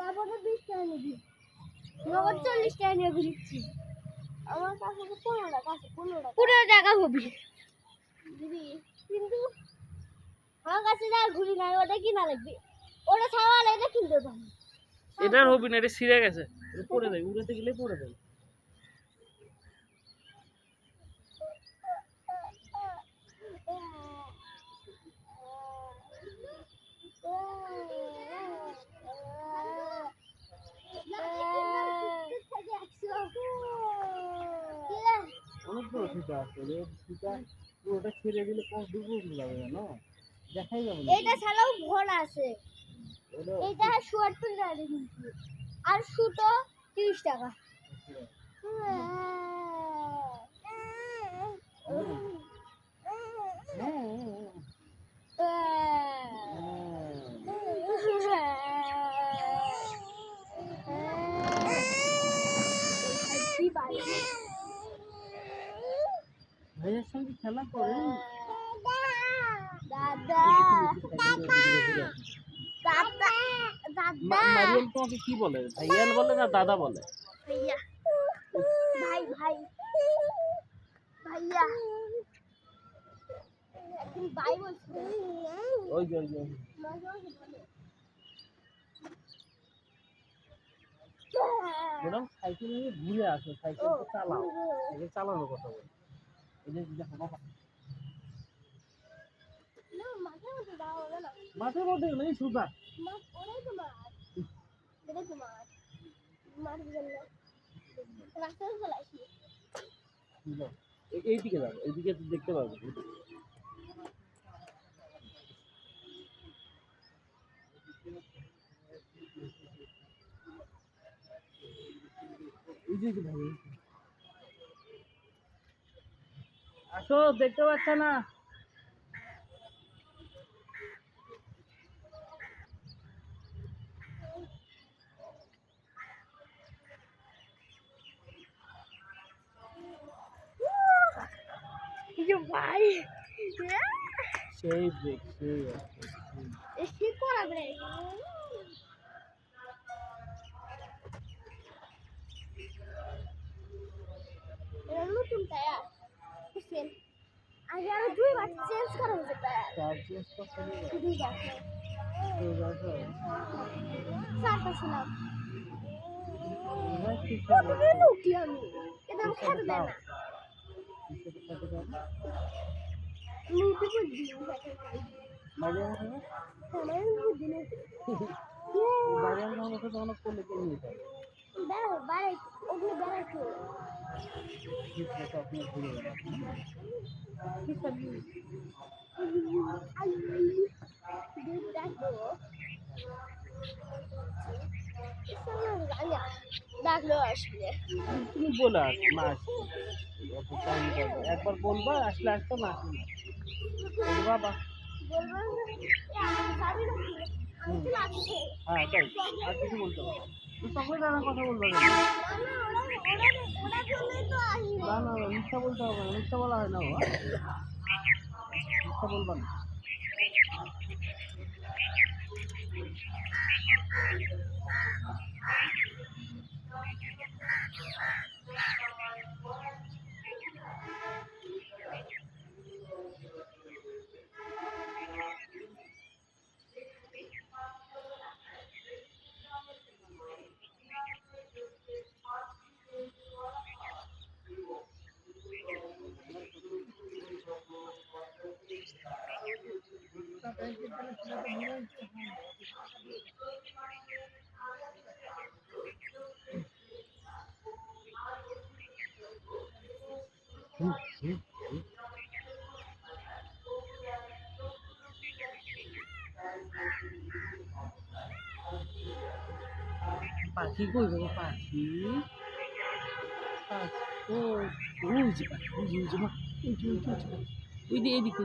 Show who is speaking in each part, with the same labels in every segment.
Speaker 1: তারপরে 20 টাকা নিবি, নগদ 40 টাকা নিয়ে ঘুরিচ্ছি। আমার কাছে 15 টাকা আছে, 15 টাকা হবে দিবি, কিন্তু আমার কাছে যা ঘুরি নাই ওটা কিনা লাগবে, ওটা ছাওয়াল এটা কিনতে পারি।
Speaker 2: এটার হবি না, এটা ছিঁড়ে গেছে, পড়ে দেয়, উড়াতে গেলে পড়ে দেয়। অনেক বড় ফিতা আছে, ফিতা পুরোটা ছিঁড়ে দিলে কত দূর যাবে না, দেখাই যাবে না।
Speaker 1: এটা ছাড়াও ভর আছে, এটা 70 টাকা কিনছি, আর সুতো 30 টাকা।
Speaker 2: ভাইয়ের সঙ্গে খেলা করে
Speaker 1: দাদা দাদা দাদা
Speaker 2: মারিয়াম তোমাকে কি বলে, ভাইয়ান বলে না দাদা বলে?
Speaker 1: ভাইয়া, ভাই ভাই ভাইয়া, একদিন ভাই বলছিল।
Speaker 2: ওই যে ম্যাডাম সাইকেল নিয়ে ঘুরে আসো, সাইকেলটা চালাও, সাইকেল চালানোর কথা বল। এই যে দেখো বাবা, মাঠের মধ্যে নেই সুদা, এইদিকে যাবো, এইদিকে দেখতে পাবো। আসো, দেখতে পাচ্ছ না?
Speaker 1: ভাই
Speaker 2: সেই ব্রেক,
Speaker 1: সেই করা ব্রেক, নতুন টায়ার বুঝছেন, আগে আরো 2 বার চেঞ্জ করা হয়েছে টায়ার,
Speaker 2: চেঞ্জ করতে হবে।
Speaker 1: 2 বার 4টা ছিলাম লুটি আমি, এটা আমি খেতে দেয় না, লুটি বুদ্ধি বেড়াই ওগুলো বেড়াইতে ডাকলো আসলে
Speaker 2: তুমি বলে না, একবার বলবা, আসলে আসতো না, আসলে বাবা হ্যাঁ তাই, আর কিছু বলতে পারো, তখন নানা কথা বলবে না, না না মিথ্যা বলতে হবে না, মিথ্যা বলা হয় না বাবা, মিথ্যা বলবা না। পাখি কই গো, পাখি ওই যে পাখি, ওই যে মা, ওই যে এদিকে,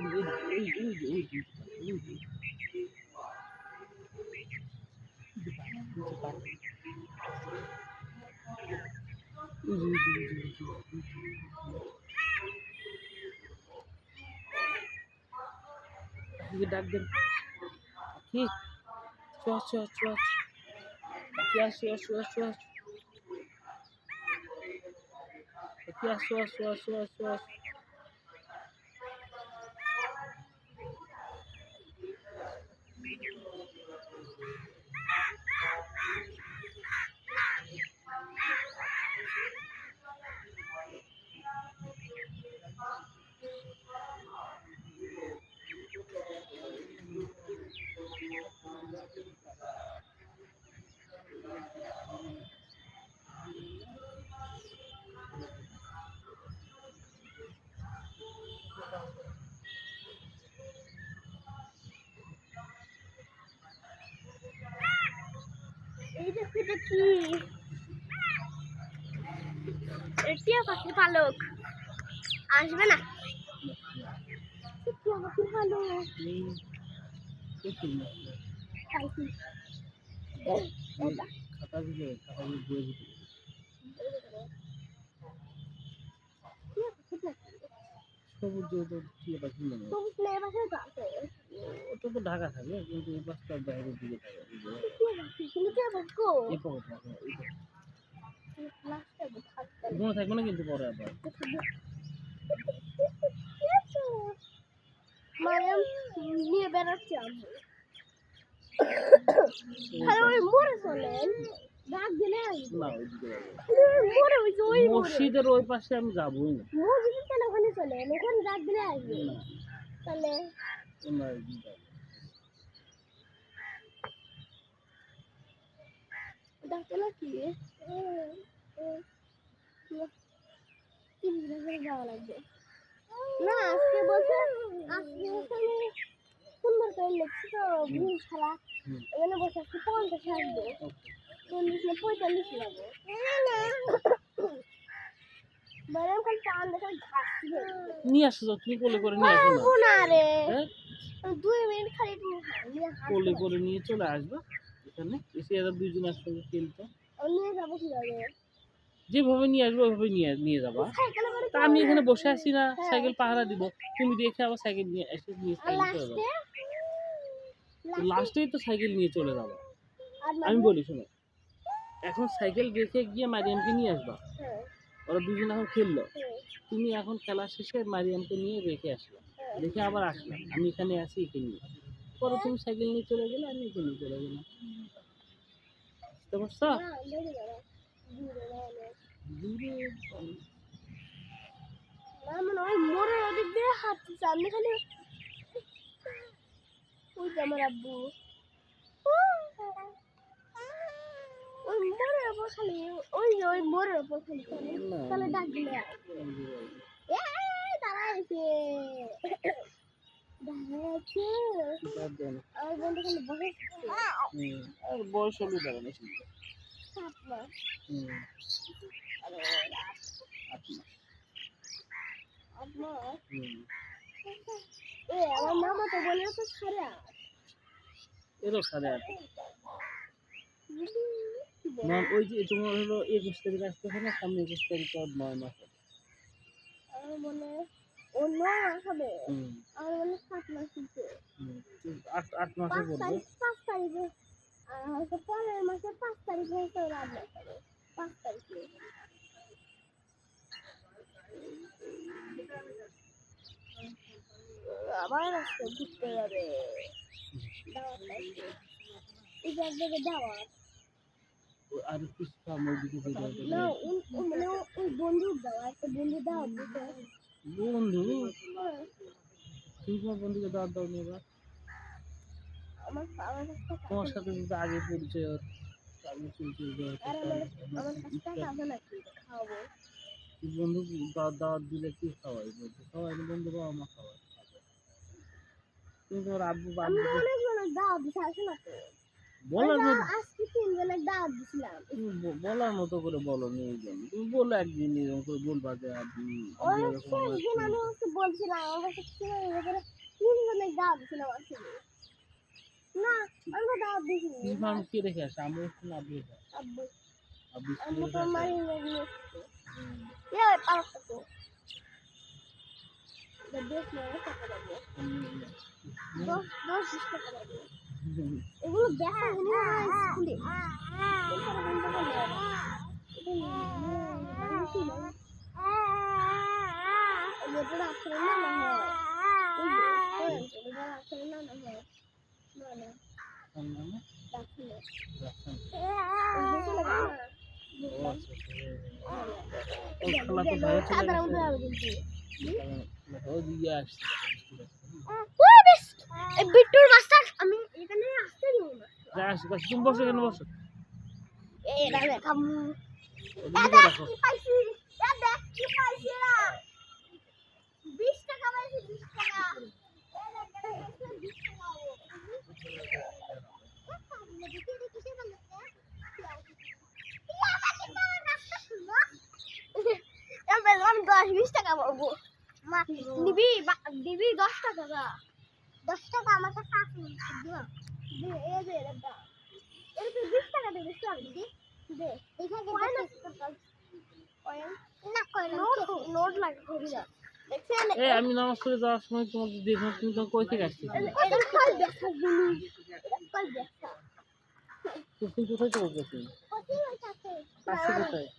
Speaker 2: ডাক দেন পাখি, চ চ চ। কি আসো আসো আসো আসো কি আসো আসো আসো আসো আসো
Speaker 1: এই দেখো এটা কি? টিয়া পাখির পালক আসবে না। টিয়া পাখির পালক
Speaker 2: এই কি
Speaker 1: পাখি।
Speaker 2: খাতা দিলে বই দিতে সবুজ তো টিয়া পাখি মনে হয়।
Speaker 1: সবুজ লেয়া পাখি তো আছে।
Speaker 2: ওটা তো ঢাকা থাকে কিন্তু এই পাশটা বাইরের দিকে থাকে
Speaker 1: টিয়া পাখি কিন্তু টিয়া পাখি কো?
Speaker 2: এই পকেট থাকে
Speaker 1: লাস্টে থাকতে
Speaker 2: ঘুমো থাকবে না কিন্তু পরে আবার
Speaker 1: মায়াম নিয়ে বেড়াচ্ছে আমি। হ্যালো ওই মোড়ে চলেন ডাক দিলে আসবে।
Speaker 2: না ওইদিকে যাবো
Speaker 1: মোড়ে ওই যে ওই মোড়ে
Speaker 2: মসজিদের ওই পাশে আমি যাবোই না
Speaker 1: মসজিদের তেল ওখানে চলেন ওখানে ডাক দিলে আসবে। তাহলে
Speaker 2: না ওইদিকে যাবো
Speaker 1: ডাকতে না কি যাওয়া লাগবে না আজকে বলছে আজকে আমি সুন্দর করে লিখছি তো ভুল খেলা এখানে বসে আজকে 50 আসবে 40 না 45 লাগবে বরং কাল চাঁদ দেখা ঘাসছি
Speaker 2: নিয়ে আসো তো তুমি কোলে করে নিয়ে আসো
Speaker 1: পারবো
Speaker 2: না
Speaker 1: না রে
Speaker 2: হ্যাঁ
Speaker 1: 2 মিনিট খালি তুমি নিয়ে
Speaker 2: কোলে করে নিয়ে চলে আসবা এখানে এসে এরা দুইজন একসঙ্গে খেলতো
Speaker 1: নিয়ে যাবো কিভাবে
Speaker 2: যেভাবে নিয়ে আসবো ওইভাবে নিয়ে নিয়ে যাবা
Speaker 1: সাইকেলে করে
Speaker 2: তা আমি এখানে বসে আছি না সাইকেল পাহারা দিব তুমি দেখে আবার সাইকেল নিয়ে এসে নিয়ে
Speaker 1: আর
Speaker 2: সাইকেল চলে যাবো
Speaker 1: লাস্টে
Speaker 2: লাস্টেই তো সাইকেল নিয়ে চলে যাবো
Speaker 1: আর
Speaker 2: আমি বলি শোনো এখন সাইকেল রেখে গিয়ে মারিয়ামকে নিয়ে আসবা
Speaker 1: হ্যাঁ
Speaker 2: ওরা দুজন এখন খেললো তুমি এখন খেলা শেষে মারিয়ামকে নিয়ে রেখে আসলাম রেখে আবার আসলাম আমি এখানে আছি একে নিয়ে পরে তুমি সাইকেল নিয়ে চলে গেলে আমি একে নিয়ে চলে গেলাম বুঝতে পারছো
Speaker 1: না দেখি দাঁড়া
Speaker 2: দূরে
Speaker 1: না মানে ওই মোড়ের ওদিক দিয়ে হাঁটতেছে আমি খালি ওই যে আমার আব্বু ওই মোড়ের ওপর খালি ওই যে ওই মোড়ের ওপর খালি তাহলে ডাক দিলে দাঁড়াইছে দাঁড়াইছে আমার বন্ধু খালি বসে
Speaker 2: আর বয়স হলে দাঁড়ানো ছিল
Speaker 1: 7 মাস আরে
Speaker 2: 8 মাস
Speaker 1: 8 মাস আমার মামা তো বলে তো 8.5
Speaker 2: এরও 8.5 ওই যে তোমার হলো 21 তারিখ আসতেছে না সামনে 21 তারিখ 9 মাস
Speaker 1: আমার মনে ও 9 মাস হবে আমার মনে 7 মাস হচ্ছে
Speaker 2: 8 মাসে পড়বে
Speaker 1: 5 তারিখে হয়তো পরের মাসে 5 তারিখে হয়তো রাত হবে 5 তারিখে আবার আজকে ঘুরতে যাবে এই জায়গায় দাওয়াত
Speaker 2: আর কিছু কাম ওইদিকে যেতে হবে
Speaker 1: না মানে ওই বন্ধুর দাওয়াত একটা বন্ধু দাওয়াত দিতে
Speaker 2: বন্ধু তুমি তোমার বন্ধুকে দাওয়াত দাও নি এবার
Speaker 1: আমার
Speaker 2: তোমার সাথে যদি আগে পরিচয় হতো আগে পরিচয়
Speaker 1: আর আমার কাছে টাকা আছে নাকি খাওয়াবো
Speaker 2: বন্ধু দাওয়াত দিলে কি খাওয়াই বলতে খাওয়াই বন্ধু বাবা মা খাওয়াই তুমি তোমার আব্বু
Speaker 1: আমি অনেকগুলো দাওয়াত দিছি আসে না তো
Speaker 2: বলার মতো
Speaker 1: আজকে 3 জনের দাওয়াত দিছিলাম
Speaker 2: বলার মতো করে বলো নি তুমি বলো একদিন এরকম করে বলবা যে
Speaker 1: ওই সেদিন আমি ওকে বলছিলাম আমার কাছে ছিল এবারে 3 জনের দাওয়াত দিছিলাম আসলে না আমি দাওয়াত দিছিনি
Speaker 2: আমি কে রেখে আসে আমি একটু না দিয়ে
Speaker 1: আব্বু
Speaker 2: আব্বু
Speaker 1: আব্বু তো মারি নিয়ে এ পারতো তো দেখ না টাকা লাগবে 10 টাকা লাগবে এগুলো দেখা হলো না স্কুলে
Speaker 2: ওই খালা তো বাইরে চলে গেছে। ও দিয়ে আসছে।
Speaker 1: বিট্টুর বাচ্চা আমি এখানে আসতে দিব না।
Speaker 2: যা আসছে, তুমি বসো এখানে বসো।
Speaker 1: এটা দেখাম।
Speaker 2: ওদিকে রাখো।
Speaker 1: কি পাইছি? দেখ কি পাইছি না। 20 টাকা পাইছি 20 টাকা। এই দেখ 20 টাকা। আমি 10-20 টাকা পাবো। দিবি 10 টাকা না। 10 টাকা আমার কাছে আছে। এই যে এটা। এর তো 20 টাকা দেবে চল দি। দে। এখানে না কই নোট লাগে করি না। দেখছেন
Speaker 2: এই আমি নামাজ পড়ে যাওয়ার সময় তোমাকে দেখলাম, তুমি তখন কই থেকে আসছিলে?
Speaker 1: এটা কল দেখা জিনিস। এটা কল দেখা।
Speaker 2: তুমি কোথায় চলে গেছো?
Speaker 1: কতই আছে?
Speaker 2: আসছে কোথায়?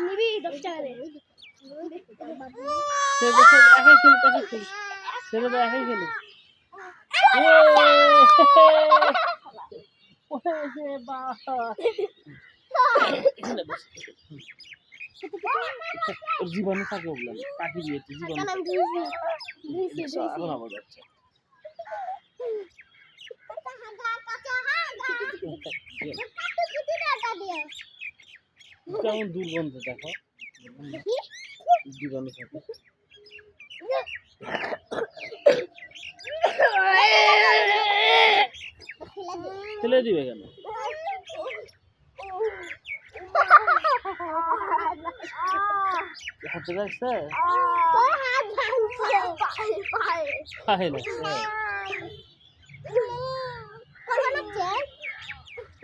Speaker 1: নিবি 10 টাকা দে।
Speaker 2: সে বসে একাই খেলে, একাই খেলে। ছেলে তো একাই খেলে। ওরে বাবা। এখানে বসে। ওর জীবনে থাকে ওগুলো, কাটি দিয়েছে জীবনে।
Speaker 1: কালাম দিয়েছি
Speaker 2: এখন আবার যাচ্ছে। কেমন দুর্গন্ধ দেখো, জীবনে থাকে। ফেলে দিবে কেন? হাতে লাগছে? পায়ে লাগছে?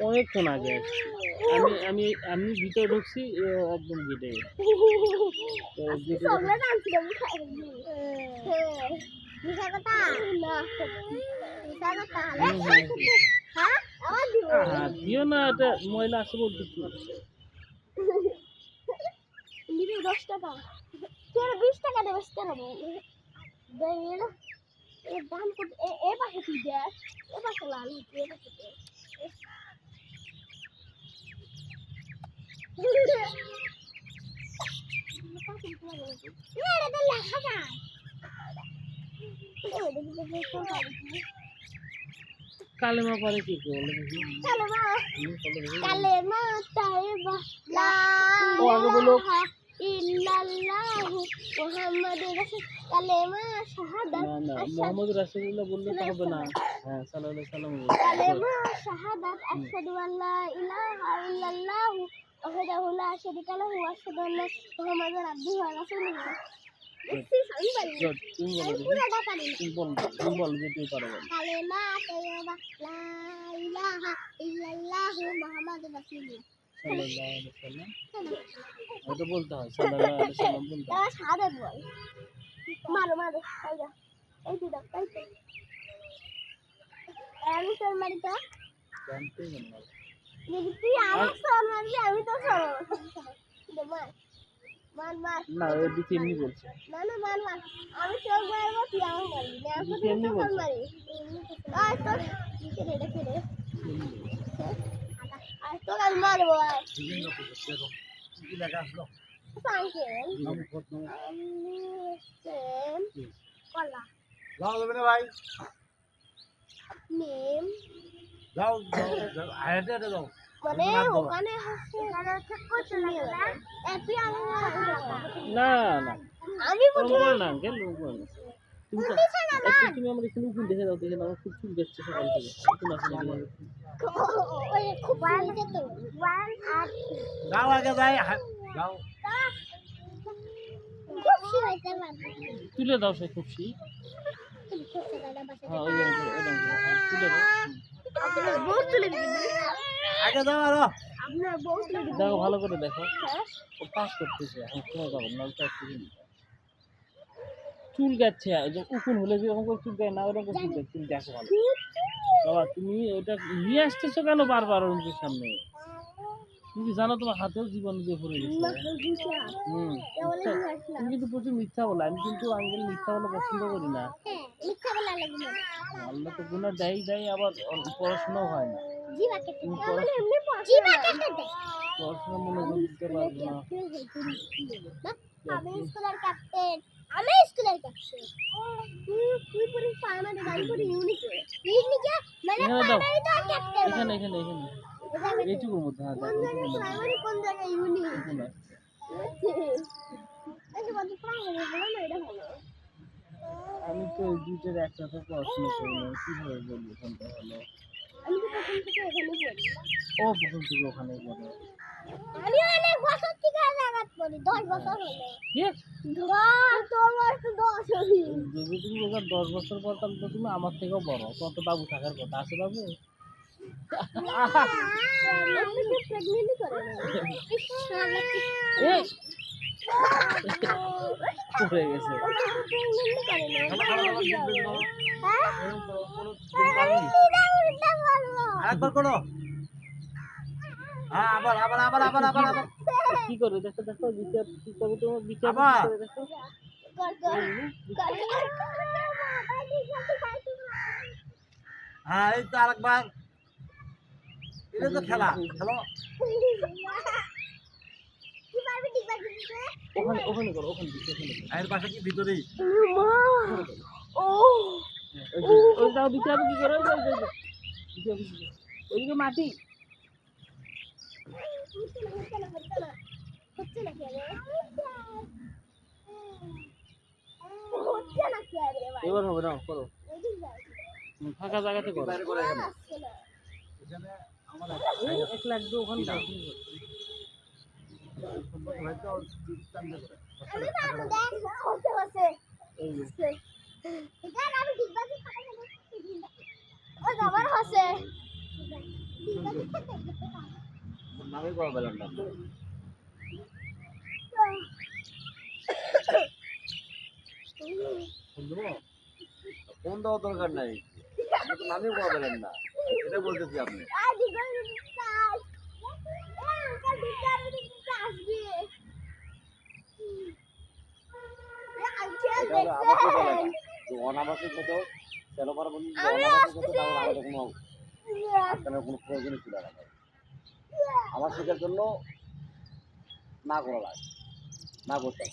Speaker 2: অনেকক্ষণ আগে আসছি। আমি আমি ভিতরে ঢুকছি, একদম গেটে। তো গেটে দিও না, এটা ময়লা আছে বলতে।
Speaker 1: 10 টাকা 20 টাকা দেবে এর দাম কত? এ পাশে তুই দেখ, এ পাশে লাল হচ্ছে, এ পাশে দেখ।
Speaker 2: কালেমা পরে কি বলে দেখি?
Speaker 1: কালেমা তাইবা লা
Speaker 2: ও আগে বলো।
Speaker 1: ইল্লাল্লাহু মুহাম্মাদুর রাসূল কালেমা শাহাদাত
Speaker 2: না না, মুহাম্মদ রাসূলুল্লাহ বললে তো হবে না। হ্যাঁ সাল্লাল্লাহু আলাইহি সাল্লাম।
Speaker 1: কালেমা শাহাদাত আশহাদু আল্লা ইলাহা ইল্লাল্লাহু ওয়াহদাহু লা শারীকা লাহু ওয়া আশহাদু আন্না মুহাম্মাদান আবদুহু ওয়া রাসূলুহু।
Speaker 2: তুমি বলো যে তুই পারো।
Speaker 1: কালেমা তাইবা লা ইলাহা ইল্লাল্লাহু মুহাম্মাদুর রাসূলুল্লাহ
Speaker 2: সাল্লাল্লাহু আলাইহি সাল্লাম। ওটা বলতে হয়, সাল্লাল্লাহু আলাইহি সাল্লাম বলতে হয়।
Speaker 1: শাহাদাত বল। মারো মারো এই যা এই দিদা এই তো আমি তোর মারি তো
Speaker 2: জানতে না।
Speaker 1: যদি তুই আমার সর মারবি আমি তো সর মার মার মার
Speaker 2: না ওই দিকে এমনি বলছে।
Speaker 1: না না মার মার আমি তোর মারবো তুই আমার মারবি না আমি তোর
Speaker 2: এমনি বলছে।
Speaker 1: মারি আর তোর কেড়ে কেড়ে আর তোর আমি মারবো আর
Speaker 2: কি লাগা আসলো?
Speaker 1: সাইকেল
Speaker 2: নাম কত?
Speaker 1: সেম কলা
Speaker 3: যাও যাবে না ভাই,
Speaker 1: নেম
Speaker 3: যাও যাও আয়াতে যাও।
Speaker 1: মানে ওখানে হচ্ছে এখানে হচ্ছে কত লাগে না এপি আমি
Speaker 2: না না
Speaker 1: আমি
Speaker 2: ওরকম করে না আঙ্কেল, ওরকম করে না। তুমি তো তুমি আমার এখানে উকুন দেখে দাও, দেখে দাও আমার খুব চুল যাচ্ছে সকাল থেকে। উকুন আছে নাকি আমার?
Speaker 1: ওই খুব হয়েছে তো 1 আর
Speaker 3: যাও আগে যাই, যাও।
Speaker 1: খুশি হইতে পারবে
Speaker 2: তুলে দাও সে খুশি।
Speaker 1: তুমি করতে দাদা বাসা
Speaker 2: হ্যাঁ ওই তুলে দাও।
Speaker 1: আপনার বউ তুলে দিবি
Speaker 3: আগে যাও আরো।
Speaker 1: আপনার বউ তুলে দিবি
Speaker 2: দেখো ভালো করে দেখো, ও পাস করতেছে এখন। তোমার যাবো নলটা একটু চুল গাচ্ছে, উকুন হলে যেরকম করে চুল গায়ে না ওরকম চুল গায়ে, চুল দেখো ভালো। বাবা তুমি ওটা নিয়ে আসতেছো কেন বারবার ওর সামনে? তুমি জানো তোমার হাতেও জীবন দিয়ে ভরে গেছে। তুমি কিন্তু প্রচুর মিথ্যা বলো। আমি কিন্তু আঙ্কেল মিথ্যা বলা পছন্দ করি না।
Speaker 1: মিথ্যা বলা লাগবে না।
Speaker 2: আল্লাহ তো গুনাহ দেয় আবার পড়াশোনাও হয় না।
Speaker 1: জিবা কেটে
Speaker 2: তুমি
Speaker 1: দেয়। মানে এমনি জিবা কেটে দেয়।
Speaker 2: পড়াশোনা মনোযোগ দিতে পারবে না।
Speaker 1: আমি স্কুলের ক্যাপ্টেন। আমি স্কুলের ক্যাপ্টেন। তুই পুরো প্রাইমারি গান করে ইউনিকে মানে
Speaker 2: এখানে দাও।
Speaker 1: প্রাইমারি তো ক্যাপ্টেন।
Speaker 2: এখানে এইটুকুর মধ্যে হ্যাঁ
Speaker 1: কোন
Speaker 2: দেখো
Speaker 1: জায়গায় প্রাইমারি কোন জায়গায় ইউনি? এই বন্ধু প্রাইমারি বলো না এটা হলো।
Speaker 2: আমি তো এই দুইটার একসাথে পড়াশোনা করি না, কিভাবে বলবো কোনটা হলো?
Speaker 1: আমি তো প্রথম থেকে এখানে পড়ি।
Speaker 2: ও প্রথম থেকে ওখানেই পড়ে।
Speaker 1: আমি অনেক বছর থেকে জায়গায় পড়ি, 10 বছর হলো।
Speaker 2: কি?
Speaker 1: তোর বয়স তো 10 হলি।
Speaker 2: যদি তুমি যখন 10 বছর পর, তাহলে তো তুমি আমার থেকেও বড়। তোমার তো বাবু থাকার কথা আছে বাবু।
Speaker 1: আমি তো প্রেগনেন্টই করে না।
Speaker 2: এই পড়ে গেছে।
Speaker 3: আরেকবার করো। হ্যাঁ, আবার।
Speaker 2: কি করে দেখো বিচার কি করে, তোমার বিচার কি
Speaker 3: আবার।
Speaker 2: করে দেখো।
Speaker 3: হ্যাঁ, এই তো আরেকবার। এটা তো খেলো।
Speaker 2: ওখানে করো, ওখানে
Speaker 3: এর পাশে কি ভিতরেই?
Speaker 2: ওই দাও বিচার কি করে, ওইদিকে মাটি। এবার হবে না, করো। ফাঁকা জায়গাতে করো।
Speaker 3: এখানে আমার
Speaker 2: এই 1 লাখ দিয়ে ওখানে দাও।
Speaker 3: হয়তো চিন্তা করে।
Speaker 2: এই যে।
Speaker 3: নামই করা পেলাম না। ফোন দেওয়ার দরকার নাই, আপনি তো নামই করা পেলেন না, এটা বলতেছি আপনি। অনাবাসিক হতো তেরো বারো বন্ধু অনাবাসিক হতো, তাহলে আমাদের কোনো আজকালের কোনো প্রয়োজনই ছিল না। আমার শেখার জন্য না করা লাগে, না করতে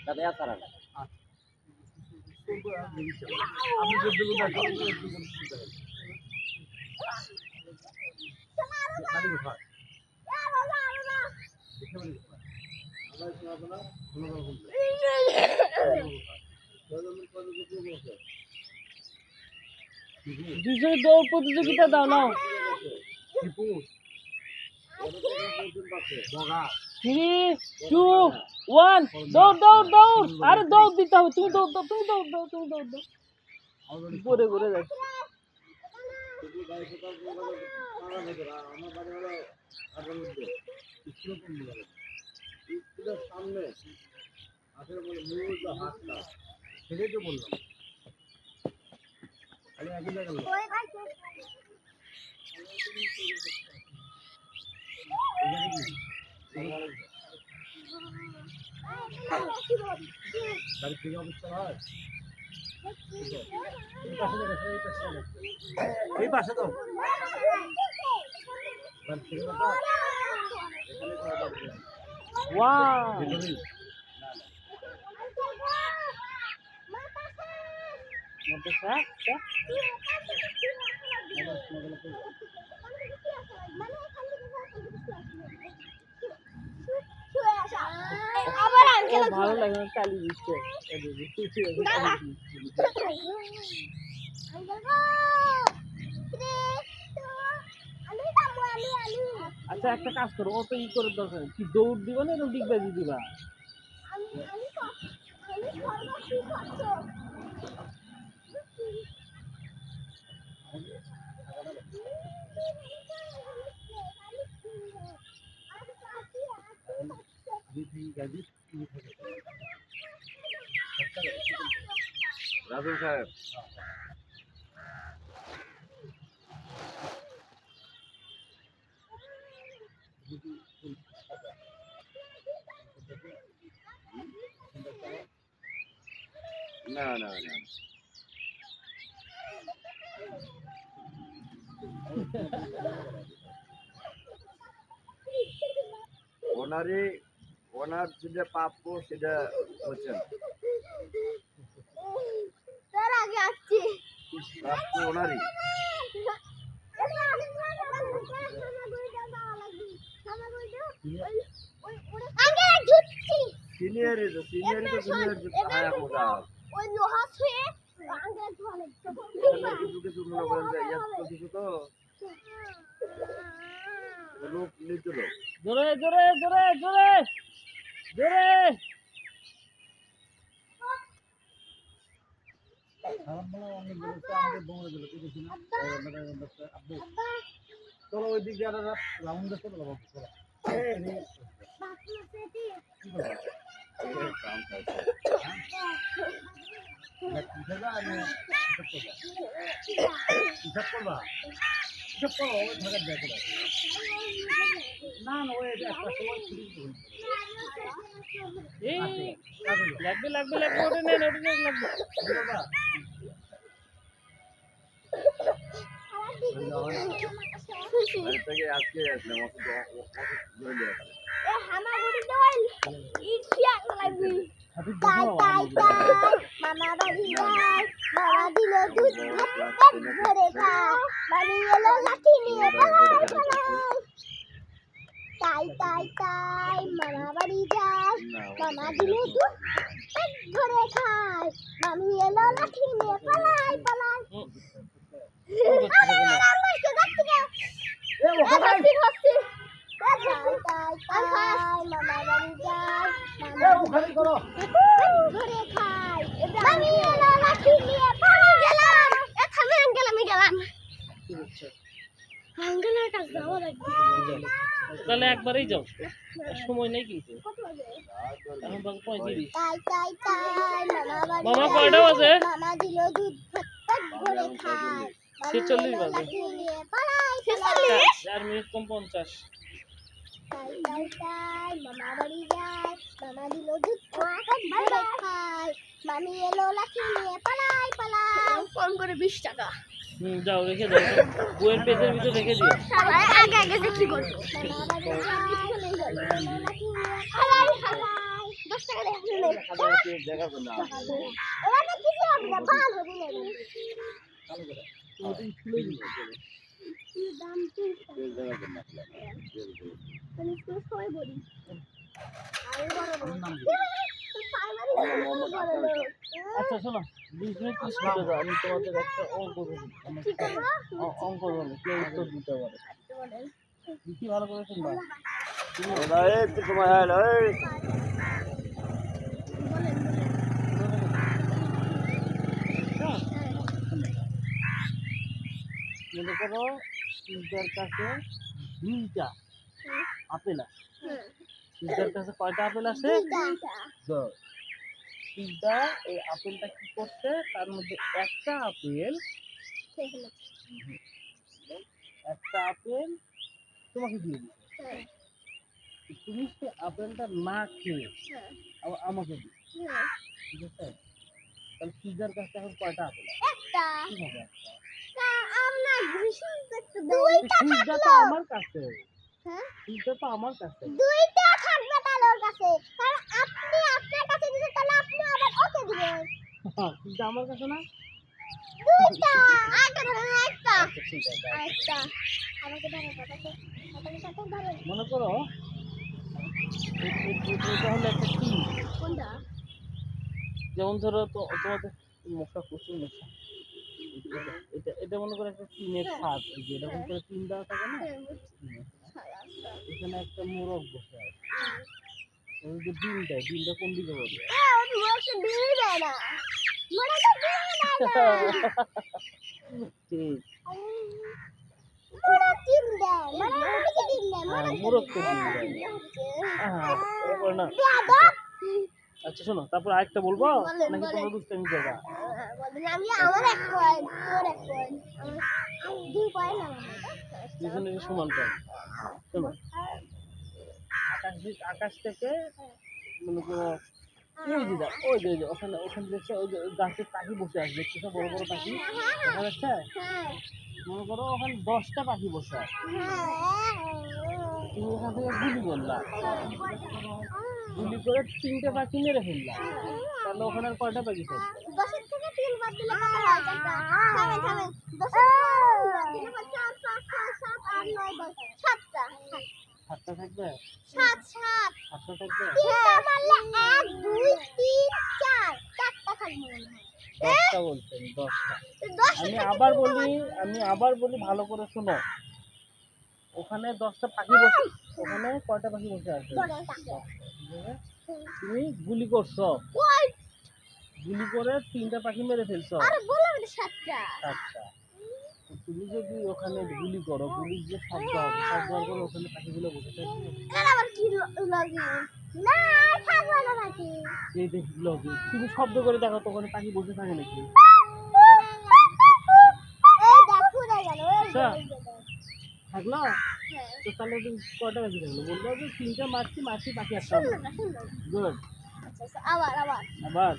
Speaker 3: যাতে আর তারা না। আমি
Speaker 2: দুজনে দৌড় প্রতিযোগিতা দাও নাও। 3, 2, 1 দৌড়। আরে দৌড় দিতে হবে, তুমি দৌড় দাও। ঘুরে যাচ্ছে।
Speaker 3: সামনে আসলে মূল হাতটা সেটাই তো বললাম। একই জায়গা বাড়ির থেকে অবস্থা হয় এই পাশে তো বাড়ির থেকে
Speaker 2: ওয়াও, মধ্যে স্যার
Speaker 1: আবার
Speaker 2: ও
Speaker 1: আঙ্কেল
Speaker 2: ভালো লাগে না, চালি দিচ্ছে। আচ্ছা একটা কাজ করো, ও তো করে দরকার কি, দৌড় দিবা না এরকম ডিগবাজি দিবা?
Speaker 3: রাজু সাহেব না না না ওনারই ওনার যেটা প্রাপ্য সেটা হচ্ছে না
Speaker 1: তার আগে আসছি
Speaker 3: প্রাপ্য ওনারই
Speaker 1: আগে ঝুটছি
Speaker 3: সিনিয়রই তো সিনিয়র আয়া কোথা
Speaker 1: ওই লোহা ছুঁয়ে আগে ধরে
Speaker 3: কিছু কিছু মনে করেন যে এত কিছু তো লোক নিচু লোক
Speaker 2: জোরে জোরে জোরে জোরে জোরে চলো ওই দিক দিয়ে রাউন্ড চলো
Speaker 3: কাম কাজ
Speaker 2: হিসাব করবা হিসাব করো ওই ঢাকার দেখো না না ওই একটা সময় এই লাগবে লাগবে লাগবে ওটা নেন লাগবে
Speaker 3: বাড়ি থেকে আজকে আসলাম অসুখ ধরে নিয়ে আসলাম
Speaker 1: হামাগুড়ি দল ইচ্ছা লাগবে তাই তাই তাই মামা বাড়ি যায় মামা দিল দুধ ভাত ধরে খায় বাড়ি এলো লাঠি নিয়ে পালায় পালায় তাই তাই তাই মামা বাড়ি যায় মামা দিল দুধ ভাত ধরে খায় মামি এলো লাঠি নিয়ে পালায় পালায় মামা বাড়ি যায় ধরে খায় আমি এলো লাঠি নিয়ে পালিয়ে গেলাম এখানে আমি গেলাম আঙ্গলের কাছে যাওয়া লাগবে
Speaker 2: তাহলে একবারেই যাও সময় নেই কিন্তু এখন বাজে 35
Speaker 1: তাই তাই তাই
Speaker 2: মামা কয়টা বাজে
Speaker 1: মামা দিল দুধ ভাত ধরে খায়
Speaker 2: 46 বাজে
Speaker 1: লাঠি নিয়ে পালায়
Speaker 2: 4 মিনিট কম 50
Speaker 1: তাই তাই তাই মামা বাড়ি যায় মামা দিল দুধ ভাত ধরে খায় মামি এলো লাঠি নিয়ে পালায় পালায় ফোন করে 20 টাকা
Speaker 2: যাও রেখে দাও বইয়ের পেজের ভিতর রেখে দিও
Speaker 1: আগে আগে দেখি করব মামা বাড়ি যায় লাঠি নিয়ে পালায় পালায় 10 টাকা দেখি
Speaker 3: দেখাবো না
Speaker 1: ওরা কিছু আমরা ভালো দিলে দাম 3
Speaker 3: দেখাবো না
Speaker 1: আমি তো সবাই বলি আরে বড় বড়
Speaker 2: আচ্ছা শোনো 20 মিনিট 30 মিনিট দাও আমি তোমাদের একটা অঙ্ক দেবো অঙ্ক দেবো কেউ উত্তর দিতে পারে দেখি ভালো করে শুনবা
Speaker 3: এই তো তোমার হ্যালো এই
Speaker 2: মনে করো সিদ্ধার কাছে 2টা আপেল আছে সিদ্ধার কাছে কয়টা আপেল আছে 10 সিদ্ধা এই আপেলটা কি করছে তার মধ্যে একটা আপেল তোমাকে দিয়ে দিচ্ছে তুমি সে আপেলটা না খেয়ে আবার আমাকে দিচ্ছ ঠিক আছে তাহলে সিদ্ধার কাছে এখন কয়টা আপেল আছে
Speaker 1: একটা
Speaker 2: কিভাবে
Speaker 1: আমরা ঘুষি দেখতে দুইটা
Speaker 2: সিদ্ধা তো আমার কাছে
Speaker 1: হ্যাঁ
Speaker 2: সিদ্ধা তো আমার কাছে
Speaker 1: দুইটা থাকবে তার কাছে কারণ আপনি আপনার কাছে দিতে তাহলে আপনি আবার ওকে দিবেন
Speaker 2: সিদ্ধা আমার কাছে না
Speaker 1: দুইটা আরেকটা ধরেন একটা
Speaker 2: আচ্ছা ঠিক আছে
Speaker 1: আরেকটা আমাকে ধরেন কথাকে আপনার সাথে ধরেন
Speaker 2: মনে করো এটা হলো একটা কি
Speaker 1: কোনটা
Speaker 2: যেমন ধরো তো তোমাদের মুখটা প্রচুর মশা এটা এটা মনে করো একটা টিনের ছাদ এই যে এরকম করে টিন দেওয়া থাকে না এখানে একটা মোরগ বসে আছে ওই যে ডিমটা কোন দিকে পড়বে
Speaker 1: ওই মোরকে দিয়ে দেয় না মোরকে দিয়ে দেয় না
Speaker 2: ঠিক
Speaker 1: মোরক ডিম দেয় মোরকে ডিম দেয়
Speaker 2: মোরগ তো ডিম দেয় হ্যাঁ এরপর না আচ্ছা শোনো তারপর আরেকটা বলবো নাকি তোমরা দুষ্টামি করবা
Speaker 1: আমি আমার এক পয়েন্ট তোর এক পয়েন্ট দুই পয়েন্ট আমার
Speaker 2: দুজনের সমান পয়েন্ট শোনো আকাশ থেকে মনে করো ওই যে দেখ, ওই যে ওখানে ওখানে দেখছো ওই যে ওই গাছের পাখি বসে আছে, দেখছো সব বড় বড় পাখি দেখা যাচ্ছে।
Speaker 1: হ্যাঁ
Speaker 2: মনে করো ওখানে 10টা পাখি বসে আছে, তুমি ওখান থেকে গুলি করলা, গুলি করে 3টে পাখি মেরে ফেললা, তাহলে ওখানে আর কয়টা পাখি থাকবে?
Speaker 1: 10 থেকে 3 বাদ দিলে কত হয়? 4টা। থামেন থামেন। 10 থেকে 3 বাদ দিলে 4 5 6 7 8 9 10 7টা।
Speaker 2: 7টা থাকবে?
Speaker 1: 7 7
Speaker 2: 7টা থাকবে?
Speaker 1: 3টা মারলে 1 2 3 4 4টা থাকবে মনে হয়।
Speaker 2: 10টা বলছেন, 10টা।
Speaker 1: 10
Speaker 2: আমি আবার বলি ভালো করে শোনো, ওখানে 10টা পাখি বসে, ওখানে কয়টা পাখি বসে আছে?
Speaker 1: 10টা।
Speaker 2: তুমি গুলি করছো,
Speaker 1: ওই
Speaker 2: গুলি করে 3টা পাখি মেরে ফেলছো,
Speaker 1: আরে বললাম তো 7টা।
Speaker 2: 7টা। তো তুমি যদি ওখানে গুলি করো, গুলির যে শব্দ হবে, শব্দ হওয়ার পরে ওখানে পাখিগুলো বসে থাকবে,
Speaker 1: এর আবার কি লাগে? না থাকবে না নাকি?
Speaker 2: এই দেখলো যে তুমি শব্দ করে দেখো তো ওখানে পাখি বসে থাকে নাকি?
Speaker 1: এই দেখো না গেল ওই
Speaker 2: আচ্ছা।
Speaker 1: যে।
Speaker 2: থাকলো?
Speaker 1: হ্যাঁ
Speaker 2: তো তাহলে তুমি কয়টা পাখি থাকলো? বললো যে 3টা মারছি পাখি একটা।
Speaker 1: শুনলো না শুনলো না।
Speaker 2: গুড।
Speaker 1: আচ্ছা আচ্ছা, আবার আবার
Speaker 2: আবার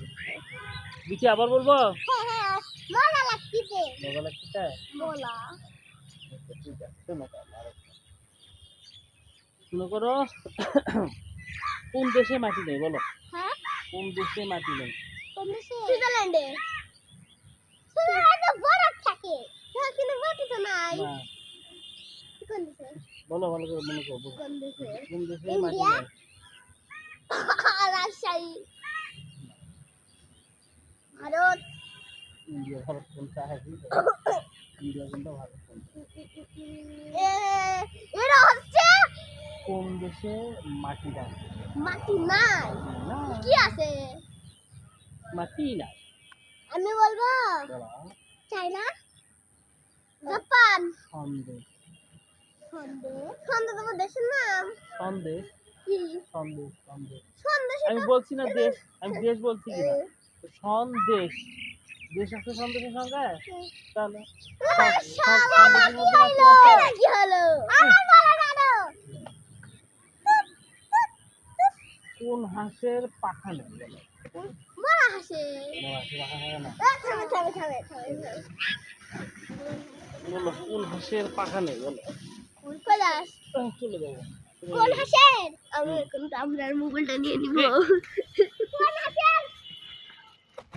Speaker 2: দিচ্ছি, আবার বলবো?
Speaker 1: হ্যাঁ হ্যাঁ মজা লাগতেছে
Speaker 2: মজা লাগছে?
Speaker 1: বলা।
Speaker 2: আচ্ছা, ঠিক আছে, শোনো তাহলে আরেকটা। মনে করো কোন দেশে মাটি নেই বলো?
Speaker 1: হ্যাঁ
Speaker 2: কোন দেশে মাটি নেই?
Speaker 1: কোন দেশে? সুইজারল্যান্ডে। সুইজারল্যান্ডে বরফ থাকে, হ্যাঁ কিন্তু মাটি তো নাই।
Speaker 2: না,
Speaker 1: কোন দেশে?
Speaker 2: বলো ভালো করে মনে করো, বলো।
Speaker 1: কোন দেশে?
Speaker 2: কোন দেশে মাটি
Speaker 1: ইন্ডিয়া?
Speaker 2: নেই?
Speaker 1: রাজশাহী। ভারত।
Speaker 2: ইন্ডিয়া, ভারত কোনটা আছে? ইন্ডিয়া কোনটা, ভারত কোনটা?
Speaker 1: এরা হচ্ছে
Speaker 2: কোন দেশে মাটি নাই?
Speaker 1: মাটি নাই।
Speaker 2: না,
Speaker 1: কি আছে?
Speaker 2: মাটি নাই।
Speaker 1: আমি বলবো
Speaker 2: বলো।
Speaker 1: China, Japan.
Speaker 2: সন্দেশ।
Speaker 1: সন্দেশ তোমার দেশের নাম
Speaker 2: সন্দেশ,
Speaker 1: কি?
Speaker 2: সন্দেশ, সন্দেশ।
Speaker 1: সন্দেশ
Speaker 2: আমি বলছি না দেশ, আমি দেশ বলছি কিনা। সন্দেশ, দেশ আছে সন্দেশের সঙ্গে? তাহলে সন্দেশের মধ্যে মাটি আছে?
Speaker 1: কি হলো? আমার বলা গেল।
Speaker 2: কোন হাঁসের পাখা নেই বলো?
Speaker 1: বলা হাসে।
Speaker 2: কোন হাঁসের পাখা থাকে না?
Speaker 1: থামে থামে থামে থামে।
Speaker 2: বলো কোন হাঁসের পাখা নেই বলো?
Speaker 1: কৈলাস।
Speaker 2: চলে যাবো।
Speaker 1: কোন হাসের? আমি এখন আপনার মোবাইলটা নিয়ে নিব।